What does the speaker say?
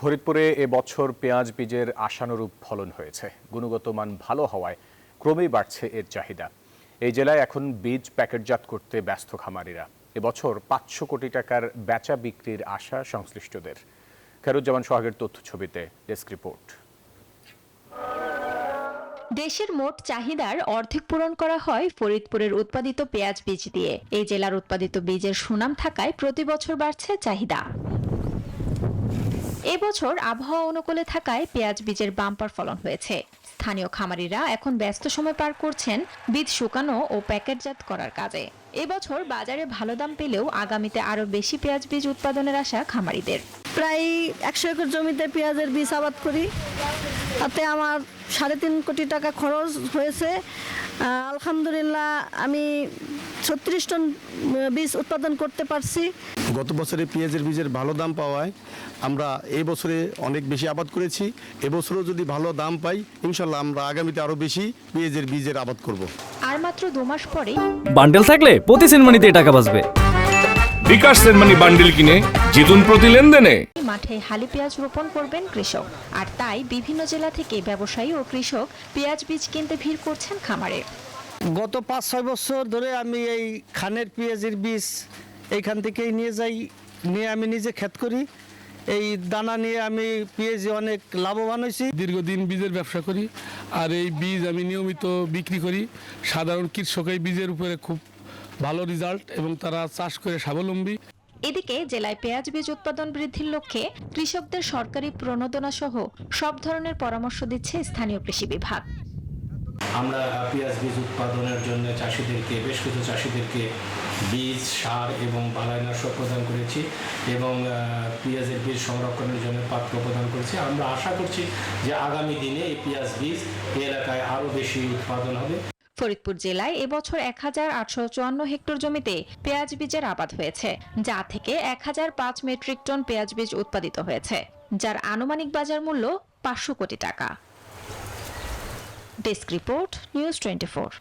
ফরিদপুরে এবছর পেঁয়াজ বীজের আশানুরূপ ফলন হয়েছে। গুণগত মান ভালো হওয়ায় ক্রমেই বাড়ছে এর চাহিদা। এই জেলায় এখন বীজ প্যাকেটজাত করতে ব্যস্ত খামারিরা। এবছর 500 কোটি টাকার বেচা বিক্রির আশা সংশ্লিষ্টদের। খেরুজ্জামান সোহাগের তথ্য ছবিতে ডেস্ক রিপোর্ট। দেশের মোট চাহিদার অর্ধেক পূরণ করা হয় ফরিদপুরের উৎপাদিত পেঁয়াজ বীজ দিয়ে। এই জেলার উৎপাদিত বীজের সুনাম থাকায় প্রতি বছর বাড়ছে চাহিদা। এবছর আবহাওয়া অনুকূলে থাকায় পেঁয়াজ বীজের বাম্পার ফলন হয়েছে। স্থানীয় খামারিরা এখন ব্যস্ত সময় পার করছেন বীজ শুকানো ও প্যাকেটজাত করার কাজে। এবছর বাজারে ভালো দাম পেলেও আগামীতে আরো বেশি পেঁয়াজ বীজ উৎপাদনের আশা খামারিদের। প্রায় 100 একর জমিতে পেঁয়াজের বীজ আবাদ করি, তাতে আমার 3.5 কোটি টাকা খরচ হয়েছে। আলহামদুলিল্লাহ আমি 36 টন বীজ উৎপাদন করতে পারছি। গত বছরে পেঁয়াজের বীজের ভালো দাম পাওয়ায় আমরা এই বছরে অনেক বেশি আবাদ করেছি। এবছরও যদি ভালো দাম পাই ইনশাল্লাহ আমরা আগামীতে আরো বেশি পেঁয়াজের বীজের আবাদ করব। আর মাত্র 2 মাস পরে বান্ডেল থাকলে প্রতি সেনমানিতে টাকা বাঁচবে। বিকাশ সেনমানি বান্ডেল কিনে জিতুন প্রতি লেনদেনে। মাঠে হালি পেঁয়াজ রোপণ করবেন কৃষক, আর তাই বিভিন্ন জেলা থেকে ব্যবসায়ী ও কৃষক পেঁয়াজ বীজ কিনতে ভিড় করছেন খামারে। গত 5-6 বছর ধরে আমি এই খানের পেঁয়াজের বীজ এইখান থেকেই নিয়ে আমি নিজে ক্ষেত করি। এই দানা নিয়ে আমি পেঁয়াজে অনেক লাভবান হয়েছি। দীর্ঘদিন বীজের ব্যবসা করি, আর এই বীজ আমি নিয়মিত বিক্রি করি। সাধারণ কৃষক এই বীজের উপরে খুব ভালো রেজাল্ট এবং তারা চাষ করে স্বাবলম্বী। এদিকে জেলায় পেঁয়াজ বীজ উৎপাদন বৃদ্ধির লক্ষ্যে কৃষকদের সরকারি প্রণোদনা সহ সব ধরনের পরামর্শ দিচ্ছে স্থানীয় কৃষি বিভাগ। আমরা পেঁয়াজ বীজ উৎপাদনের জন্য বেশ কিছু চাষিদেরকে বীজ, সার এবং বালাইনাশক প্রদান করেছি এবং পেঁয়াজের বীজ সংরক্ষণের জন্য পাত্র প্রদান করেছি। আমরা আশা করছি যে আগামী দিনে এই পেঁয়াজ বীজ এলাকায় আরও বেশি উৎপাদন হবে। ফরিদপুর জেলায় এবছর 1854 হেক্টর জমিতে পেঁয়াজ বীজের আবাদ হয়েছে, যা থেকে 1005 মেট্রিক টন পেঁয়াজ বীজ উৎপাদিত হয়েছে, যার আনুমানিক বাজার মূল্য 500 কোটি টাকা। Desk report, news 24।